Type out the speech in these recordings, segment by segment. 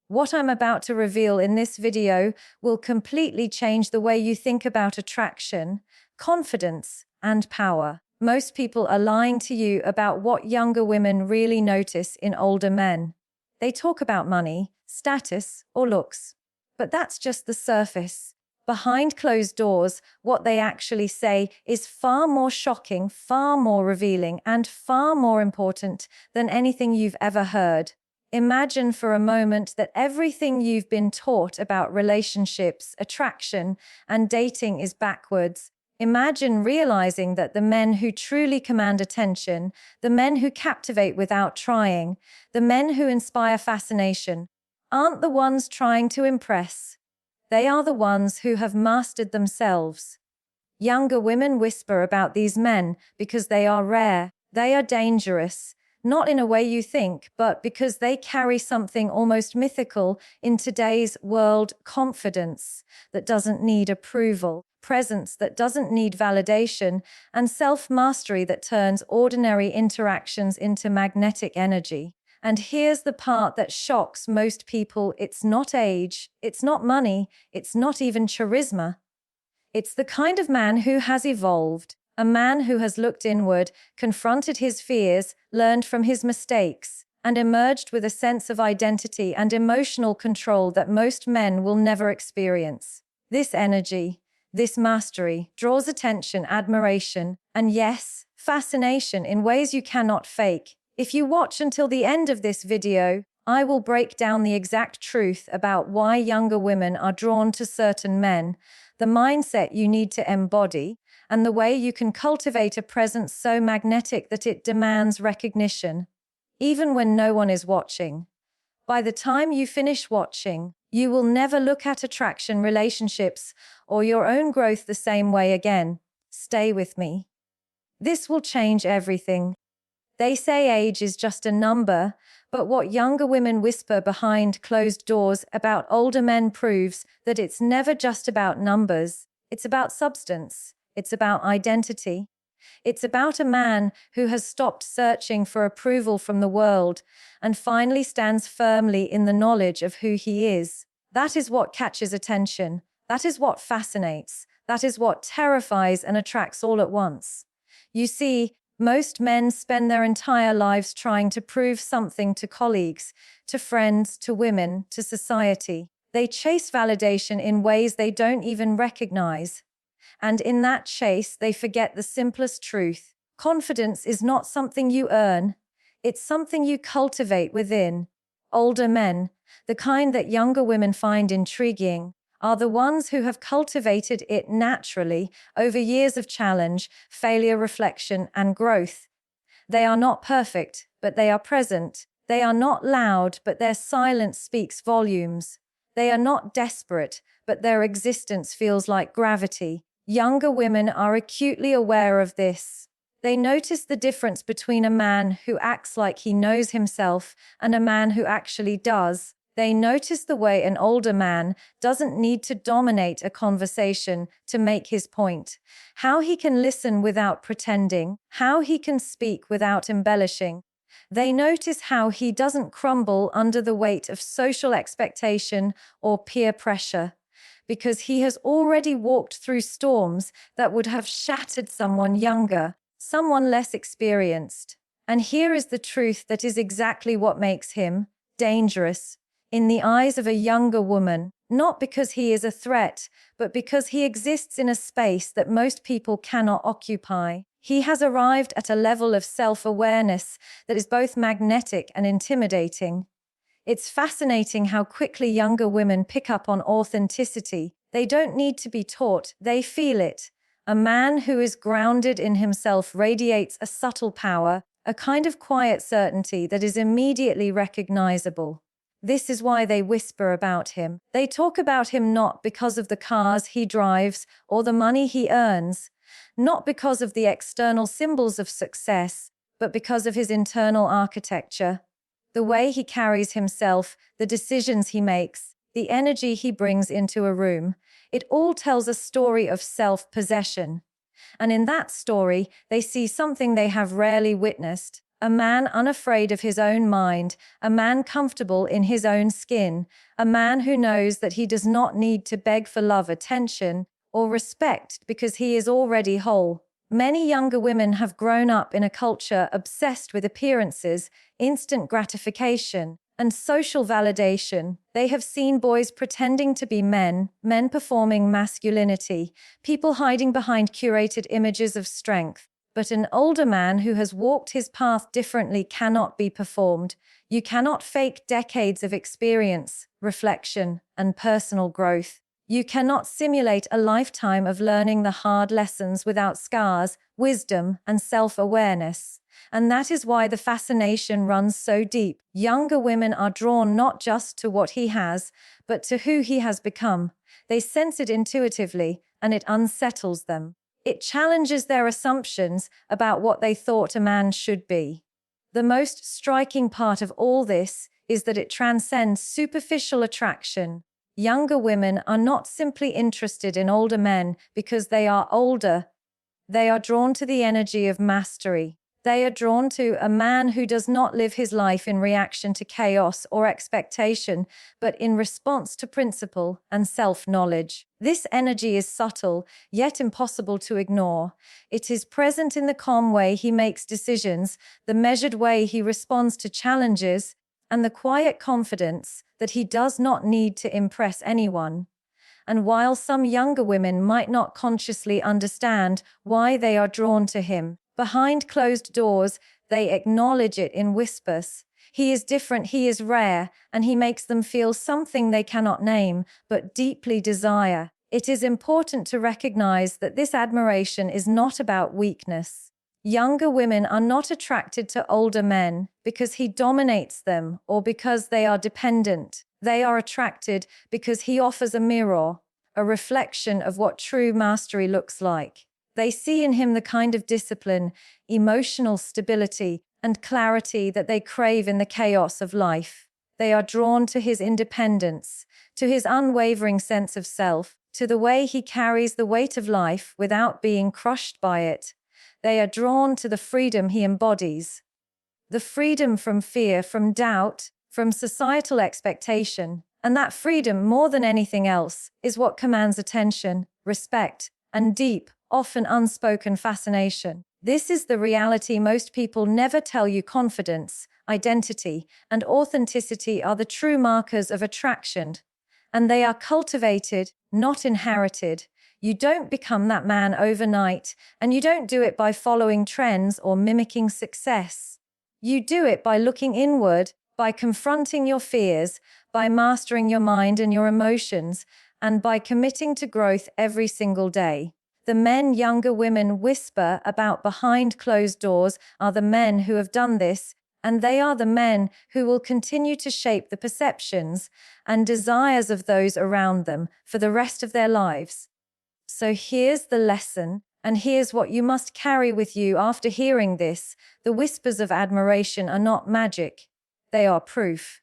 What I'm about to reveal in this video will completely change the way you think about attraction, confidence, and power. Most people are lying to you about what younger women really notice in older men. They talk about money, status, or looks. But that's just the surface. Behind closed doors, what they actually say is far more shocking, far more revealing, and far more important than anything you've ever heard. Imagine for a moment that everything you've been taught about relationships, attraction, and dating is backwards. Imagine realizing that the men who truly command attention, the men who captivate without trying, the men who inspire fascination, aren't the ones trying to impress. They are the ones who have mastered themselves. Younger women whisper about these men because they are rare, they are dangerous, not in a way you think, but because they carry something almost mythical in today's world: confidence that doesn't need approval, presence that doesn't need validation, and self-mastery that turns ordinary interactions into magnetic energy. And here's the part that shocks most people: it's not age, it's not money, it's not even charisma. It's the kind of man who has evolved, a man who has looked inward, confronted his fears, learned from his mistakes, and emerged with a sense of identity and emotional control that most men will never experience. This energy, this mastery, draws attention, admiration, and yes, fascination in ways you cannot fake. If you watch until the end of this video, I will break down the exact truth about why younger women are drawn to certain men, the mindset you need to embody, and the way you can cultivate a presence so magnetic that it demands recognition, even when no one is watching. By the time you finish watching, you will never look at attraction, relationships, or your own growth the same way again. Stay with me. This will change everything. They say age is just a number, but what younger women whisper behind closed doors about older men proves that it's never just about numbers. It's about substance. It's about identity. It's about a man who has stopped searching for approval from the world and finally stands firmly in the knowledge of who he is. That is what catches attention. That is what fascinates. That is what terrifies and attracts all at once. You see, most men spend their entire lives trying to prove something to colleagues, to friends, to women, to society. They chase validation in ways they don't even recognize. And in that chase, they forget the simplest truth. Confidence is not something you earn. It's something you cultivate within. Older men, the kind that younger women find intriguing, are the ones who have cultivated it naturally over years of challenge, failure, reflection, and growth. They are not perfect, but they are present. They are not loud, but their silence speaks volumes. They are not desperate, but their existence feels like gravity. Younger women are acutely aware of this. They notice the difference between a man who acts like he knows himself and a man who actually does. They notice the way an older man doesn't need to dominate a conversation to make his point, how he can listen without pretending, how he can speak without embellishing. They notice how he doesn't crumble under the weight of social expectation or peer pressure, because he has already walked through storms that would have shattered someone younger, someone less experienced. And here is the truth that is exactly what makes him dangerous in the eyes of a younger woman, not because he is a threat, but because he exists in a space that most people cannot occupy. He has arrived at a level of self-awareness that is both magnetic and intimidating. It's fascinating how quickly younger women pick up on authenticity. They don't need to be taught, they feel it. A man who is grounded in himself radiates a subtle power, a kind of quiet certainty that is immediately recognizable. This is why they whisper about him. They talk about him not because of the cars he drives or the money he earns, not because of the external symbols of success, but because of his internal architecture. The way he carries himself, the decisions he makes, the energy he brings into a room, it all tells a story of self-possession. And in that story, they see something they have rarely witnessed: A man unafraid of his own mind, a man comfortable in his own skin, a man who knows that he does not need to beg for love, attention, or respect because he is already whole. Many younger women have grown up in a culture obsessed with appearances, instant gratification, and social validation. They have seen boys pretending to be men, men performing masculinity, people hiding behind curated images of strength. But an older man who has walked his path differently cannot be performed. You cannot fake decades of experience, reflection, and personal growth. You cannot simulate a lifetime of learning the hard lessons without scars, wisdom, and self-awareness. And that is why the fascination runs so deep. Younger women are drawn not just to what he has, but to who he has become. They sense it intuitively, and it unsettles them. It challenges their assumptions about what they thought a man should be. The most striking part of all this is that it transcends superficial attraction. Younger women are not simply interested in older men because they are older. They are drawn to the energy of mastery. They are drawn to a man who does not live his life in reaction to chaos or expectation, but in response to principle and self-knowledge. This energy is subtle, yet impossible to ignore. It is present in the calm way he makes decisions, the measured way he responds to challenges, and the quiet confidence that he does not need to impress anyone. And while some younger women might not consciously understand why they are drawn to him, behind closed doors, they acknowledge it in whispers. He is different, he is rare, and he makes them feel something they cannot name, but deeply desire. It is important to recognize that this admiration is not about weakness. Younger women are not attracted to older men because he dominates them or because they are dependent. They are attracted because he offers a mirror, a reflection of what true mastery looks like. They see in him the kind of discipline, emotional stability, and clarity that they crave in the chaos of life. They are drawn to his independence, to his unwavering sense of self, to the way he carries the weight of life without being crushed by it. They are drawn to the freedom he embodies. The freedom from fear, from doubt, from societal expectation. And that freedom, more than anything else, is what commands attention, respect, and deep, often unspoken fascination. This is the reality most people never tell you. Confidence, identity, and authenticity are the true markers of attraction. And they are cultivated, not inherited. You don't become that man overnight, and you don't do it by following trends or mimicking success. You do it by looking inward, by confronting your fears, by mastering your mind and your emotions, and by committing to growth every single day. The men younger women whisper about behind closed doors are the men who have done this, and they are the men who will continue to shape the perceptions and desires of those around them for the rest of their lives. So here's the lesson, and here's what you must carry with you after hearing this. The whispers of admiration are not magic. They are proof.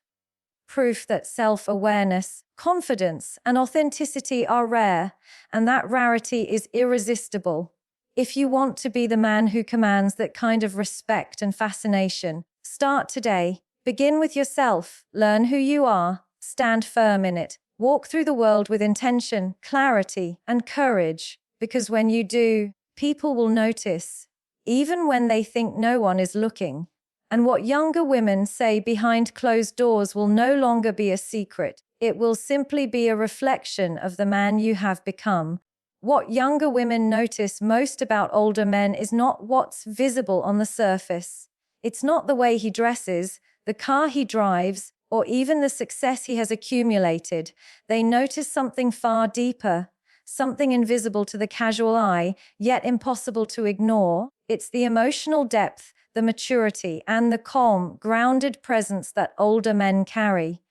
Proof that self-awareness, confidence, and authenticity are rare, and that rarity is irresistible. If you want to be the man who commands that kind of respect and fascination, start today. Begin with yourself. Learn who you are. Stand firm in it. Walk through the world with intention, clarity, and courage, because when you do, people will notice, even when they think no one is looking. And what younger women say behind closed doors will no longer be a secret. It will simply be a reflection of the man you have become. What younger women notice most about older men is not what's visible on the surface. It's not the way he dresses, the car he drives, or even the success he has accumulated. They notice something far deeper, something invisible to the casual eye, yet impossible to ignore. It's the emotional depth, the maturity, and the calm, grounded presence that older men carry.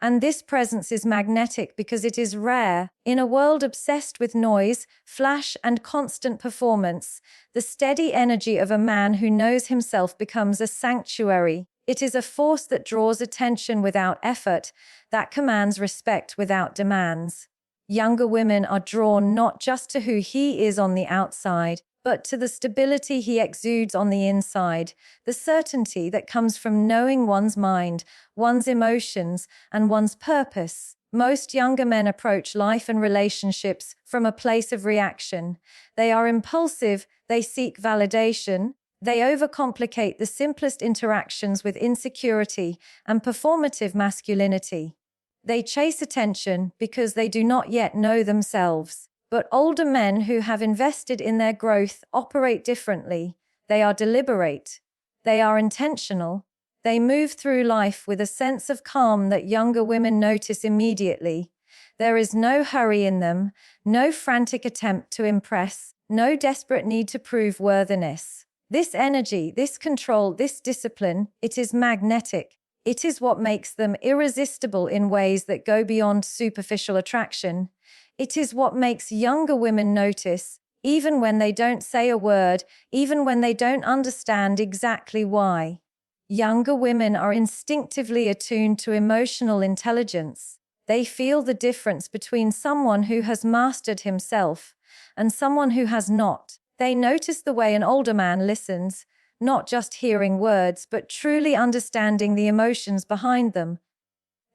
And this presence is magnetic because it is rare. In a world obsessed with noise, flash, and constant performance, the steady energy of a man who knows himself becomes a sanctuary. It is a force that draws attention without effort, that commands respect without demands. Younger women are drawn not just to who he is on the outside, but to the stability he exudes on the inside, the certainty that comes from knowing one's mind, one's emotions, and one's purpose. Most younger men approach life and relationships from a place of reaction. They are impulsive, they seek validation, they overcomplicate the simplest interactions with insecurity and performative masculinity. They chase attention because they do not yet know themselves. But older men who have invested in their growth operate differently. They are deliberate. They are intentional. They move through life with a sense of calm that younger women notice immediately. There is no hurry in them, no frantic attempt to impress, no desperate need to prove worthiness. This energy, this control, this discipline, it is magnetic. It is what makes them irresistible in ways that go beyond superficial attraction. It is what makes younger women notice, even when they don't say a word, even when they don't understand exactly why. Younger women are instinctively attuned to emotional intelligence. They feel the difference between someone who has mastered himself and someone who has not. They notice the way an older man listens, not just hearing words, but truly understanding the emotions behind them.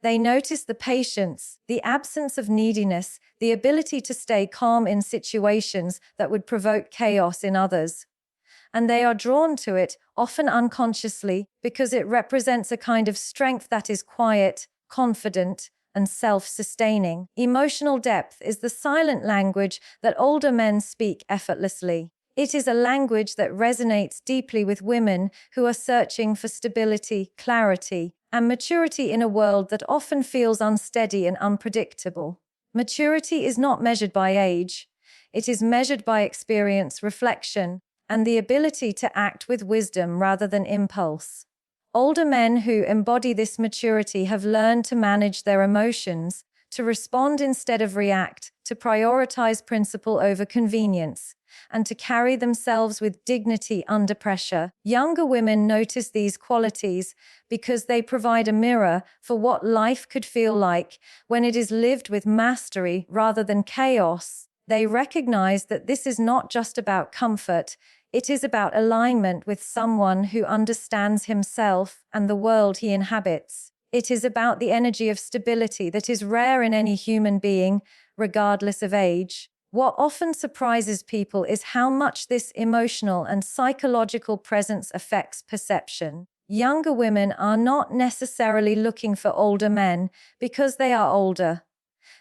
They notice the patience, the absence of neediness, the ability to stay calm in situations that would provoke chaos in others. And they are drawn to it, often unconsciously, because it represents a kind of strength that is quiet, confident, and self-sustaining. Emotional depth is the silent language that older men speak effortlessly. It is a language that resonates deeply with women who are searching for stability, clarity, and maturity in a world that often feels unsteady and unpredictable. Maturity is not measured by age. It is measured by experience, reflection, and the ability to act with wisdom rather than impulse. Older men who embody this maturity have learned to manage their emotions, to respond instead of react, to prioritize principle over convenience, and to carry themselves with dignity under pressure. Younger women notice these qualities because they provide a mirror for what life could feel like when it is lived with mastery rather than chaos. They recognize that this is not just about comfort, it is about alignment with someone who understands himself and the world he inhabits. It is about the energy of stability that is rare in any human being, regardless of age. What often surprises people is how much this emotional and psychological presence affects perception. Younger women are not necessarily looking for older men because they are older.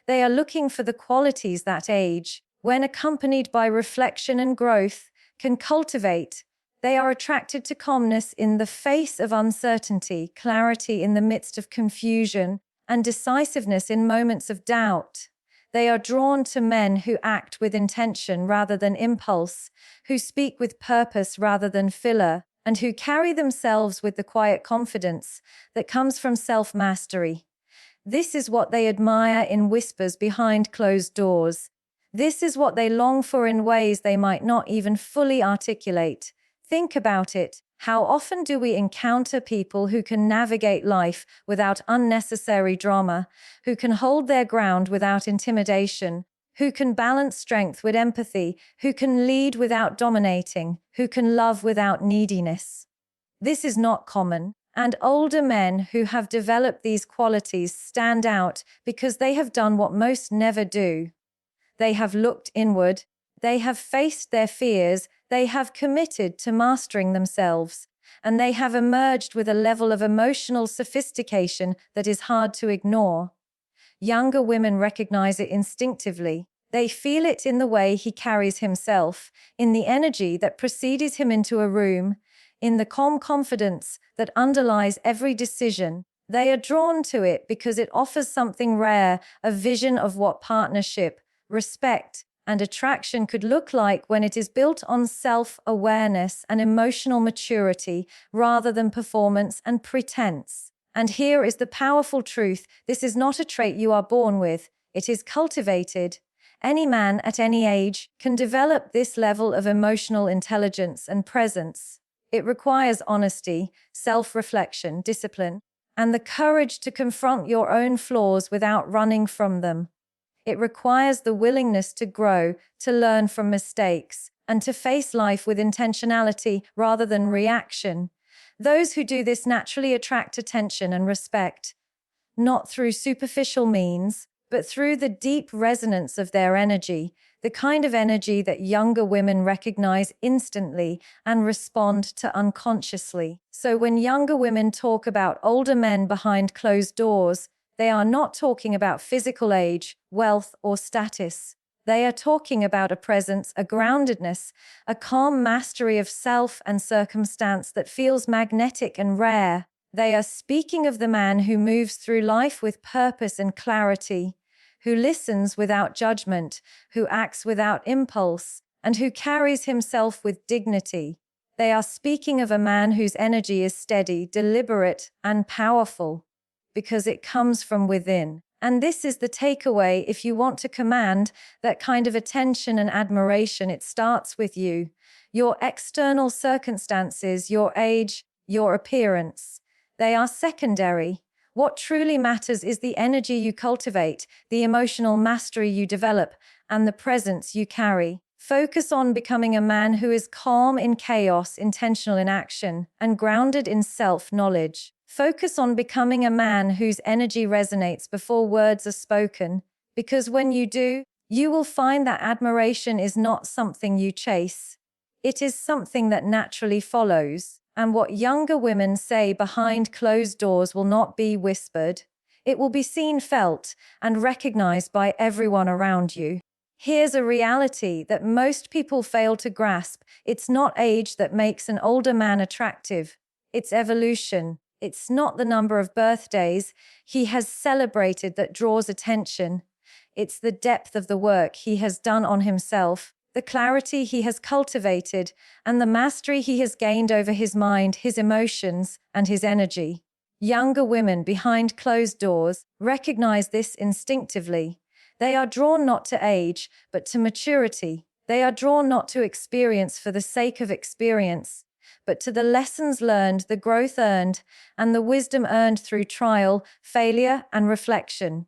They are looking for the qualities that age, when accompanied by reflection and growth, can cultivate. They are attracted to calmness in the face of uncertainty, clarity in the midst of confusion, and decisiveness in moments of doubt. They are drawn to men who act with intention rather than impulse, who speak with purpose rather than filler, and who carry themselves with the quiet confidence that comes from self-mastery. This is what they admire in whispers behind closed doors. This is what they long for in ways they might not even fully articulate. Think about it. How often do we encounter people who can navigate life without unnecessary drama, who can hold their ground without intimidation, who can balance strength with empathy, who can lead without dominating, who can love without neediness? This is not common, and older men who have developed these qualities stand out because they have done what most never do. They have looked inward, they have faced their fears, they have committed to mastering themselves, and they have emerged with a level of emotional sophistication that is hard to ignore. Younger women recognize it instinctively. They feel it in the way he carries himself, in the energy that precedes him into a room, in the calm confidence that underlies every decision. They are drawn to it because it offers something rare, a vision of what partnership, respect, and attraction could look like when it is built on self-awareness and emotional maturity rather than performance and pretense. And here is the powerful truth: this is not a trait you are born with, it is cultivated. Any man at any age can develop this level of emotional intelligence and presence. It requires honesty, self-reflection, discipline, and the courage to confront your own flaws without running from them. It requires the willingness to grow, to learn from mistakes, and to face life with intentionality rather than reaction. Those who do this naturally attract attention and respect, not through superficial means, but through the deep resonance of their energy, the kind of energy that younger women recognize instantly and respond to unconsciously. So when younger women talk about older men behind closed doors, they are not talking about physical age, wealth, or status. They are talking about a presence, a groundedness, a calm mastery of self and circumstance that feels magnetic and rare. They are speaking of the man who moves through life with purpose and clarity, who listens without judgment, who acts without impulse, and who carries himself with dignity. They are speaking of a man whose energy is steady, deliberate, and powerful, because it comes from within. And this is the takeaway: if you want to command that kind of attention and admiration, it starts with you. Your external circumstances, your age, your appearance, they are secondary. What truly matters is the energy you cultivate, the emotional mastery you develop, and the presence you carry. Focus on becoming a man who is calm in chaos, intentional in action, and grounded in self-knowledge. Focus on becoming a man whose energy resonates before words are spoken, because when you do, you will find that admiration is not something you chase. It is something that naturally follows. And what younger women say behind closed doors will not be whispered. It will be seen, felt, and recognized by everyone around you. Here's a reality that most people fail to grasp. It's not age that makes an older man attractive. It's evolution. It's not the number of birthdays he has celebrated that draws attention. It's the depth of the work he has done on himself, the clarity he has cultivated, and the mastery he has gained over his mind, his emotions, and his energy. Younger women behind closed doors recognize this instinctively. They are drawn not to age, but to maturity. They are drawn not to experience for the sake of experience, but to the lessons learned, the growth earned, and the wisdom earned through trial, failure, and reflection.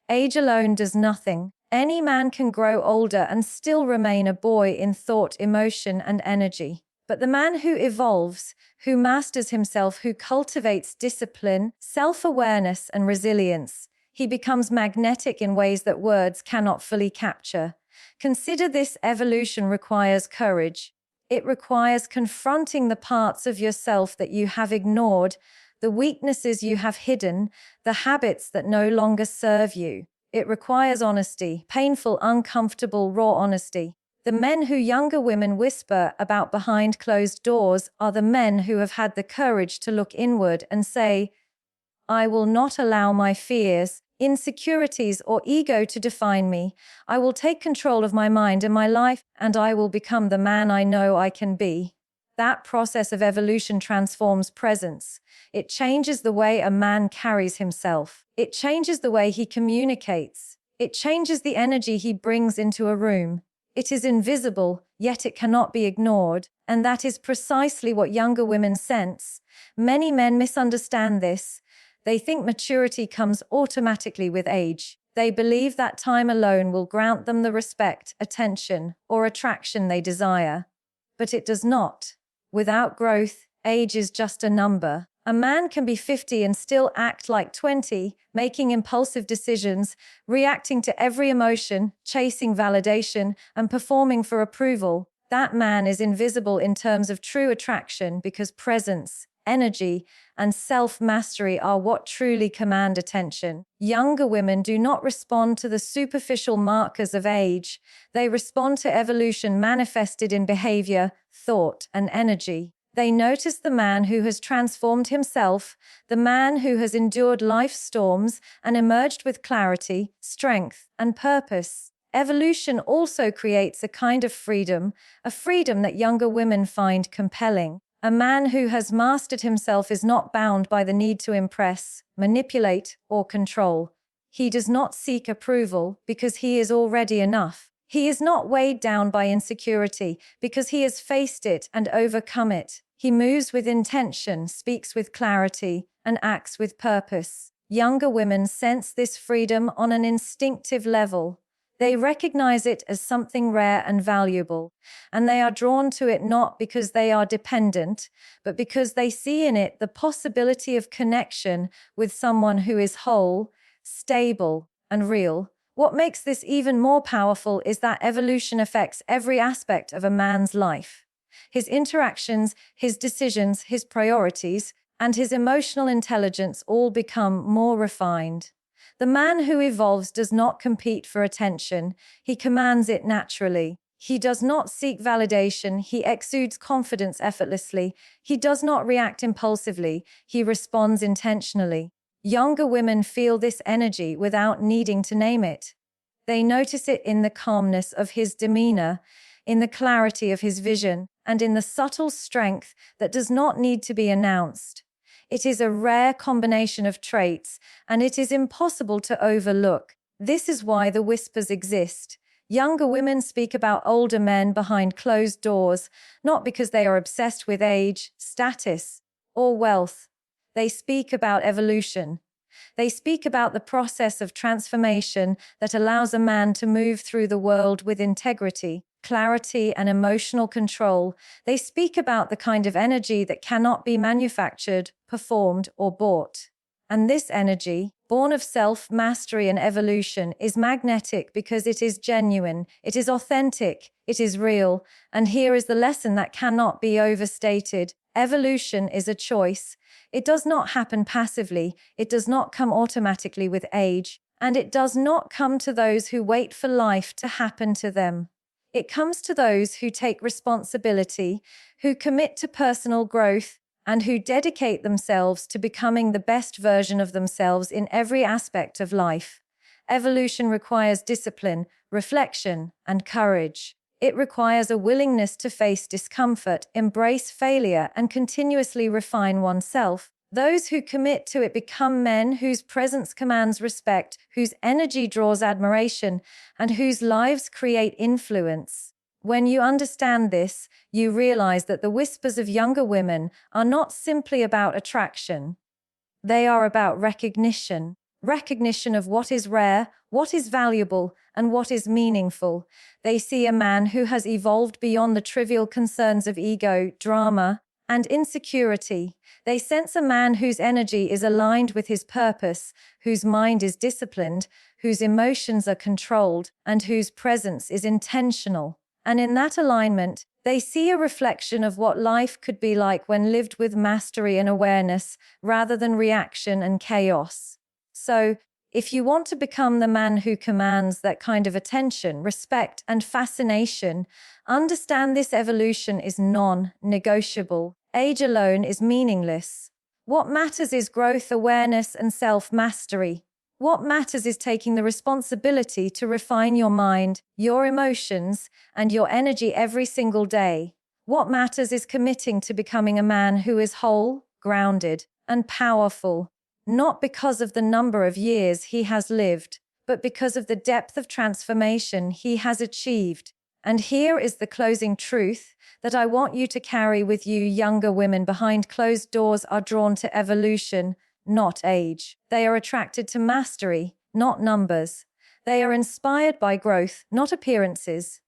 Age alone does nothing. Any man can grow older and still remain a boy in thought, emotion, and energy. But the man who evolves, who masters himself, who cultivates discipline, self-awareness, and resilience, he becomes magnetic in ways that words cannot fully capture. Consider this: evolution requires courage. It requires confronting the parts of yourself that you have ignored, the weaknesses you have hidden, the habits that no longer serve you. It requires honesty, painful, uncomfortable, raw honesty. The men who younger women whisper about behind closed doors are the men who have had the courage to look inward and say, "I will not allow my fears, insecurities, or ego to define me. I will take control of my mind and my life, and I will become the man I know I can be." That process of evolution transforms presence. It changes the way a man carries himself. It changes the way he communicates. It changes the energy he brings into a room. It is invisible, yet it cannot be ignored. And that is precisely what younger women sense. Many men misunderstand this. They think maturity comes automatically with age. They believe that time alone will grant them the respect, attention, or attraction they desire. But it does not. Without growth, age is just a number. A man can be 50 and still act like 20, making impulsive decisions, reacting to every emotion, chasing validation, and performing for approval. That man is invisible in terms of true attraction, because presence, energy, and self-mastery are what truly command attention. Younger women do not respond to the superficial markers of age. They respond to evolution manifested in behavior, thought, and energy. They notice the man who has transformed himself, the man who has endured life's storms and emerged with clarity, strength, and purpose. Evolution also creates a kind of freedom, a freedom that younger women find compelling. A man who has mastered himself is not bound by the need to impress, manipulate, or control. He does not seek approval because he is already enough. He is not weighed down by insecurity because he has faced it and overcome it. He moves with intention, speaks with clarity, and acts with purpose. Younger women sense this freedom on an instinctive level. They recognize it as something rare and valuable, and they are drawn to it not because they are dependent, but because they see in it the possibility of connection with someone who is whole, stable, and real. What makes this even more powerful is that evolution affects every aspect of a man's life. His interactions, his decisions, his priorities, and his emotional intelligence all become more refined. The man who evolves does not compete for attention, he commands it naturally. He does not seek validation, he exudes confidence effortlessly. He does not react impulsively, he responds intentionally. Younger women feel this energy without needing to name it. They notice it in the calmness of his demeanor, in the clarity of his vision, and in the subtle strength that does not need to be announced. It is a rare combination of traits, and it is impossible to overlook. This is why the whispers exist. Younger women speak about older men behind closed doors, not because they are obsessed with age, status, or wealth. They speak about evolution. They speak about the process of transformation that allows a man to move through the world with integrity, clarity, and emotional control. They speak about the kind of energy that cannot be manufactured, performed, or bought. And this energy, born of self-mastery and evolution, is magnetic because it is genuine, it is authentic, it is real. And here is the lesson that cannot be overstated. Evolution is a choice. It does not happen passively, it does not come automatically with age, and it does not come to those who wait for life to happen to them. It comes to those who take responsibility, who commit to personal growth, and who dedicate themselves to becoming the best version of themselves in every aspect of life. Evolution requires discipline, reflection, and courage. It requires a willingness to face discomfort, embrace failure, and continuously refine oneself. Those who commit to it become men whose presence commands respect, whose energy draws admiration, and whose lives create influence. When you understand this, you realize that the whispers of younger women are not simply about attraction. They are about recognition. Recognition of what is rare, what is valuable, and what is meaningful. They see a man who has evolved beyond the trivial concerns of ego, drama, and insecurity. They sense a man whose energy is aligned with his purpose, whose mind is disciplined, whose emotions are controlled, and whose presence is intentional. And in that alignment, they see a reflection of what life could be like when lived with mastery and awareness, rather than reaction and chaos. So, if you want to become the man who commands that kind of attention, respect, and fascination, understand this evolution is non-negotiable. Age alone is meaningless. What matters is growth, awareness, and self-mastery. What matters is taking the responsibility to refine your mind, your emotions, and your energy every single day. What matters is committing to becoming a man who is whole, grounded, and powerful, not because of the number of years he has lived, but because of the depth of transformation he has achieved. And here is the closing truth that I want you to carry with you. Younger women behind closed doors are drawn to evolution, not age. They are attracted to mastery, not numbers. They are inspired by growth, not appearances.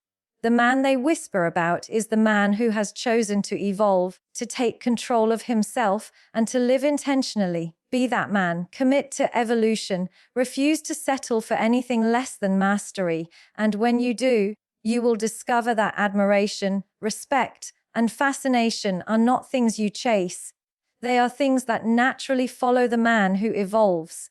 The man they whisper about is the man who has chosen to evolve, to take control of himself, and to live intentionally. Be that man. Commit to evolution. Refuse to settle for anything less than mastery. And when you do, you will discover that admiration, respect, and fascination are not things you chase. They are things that naturally follow the man who evolves.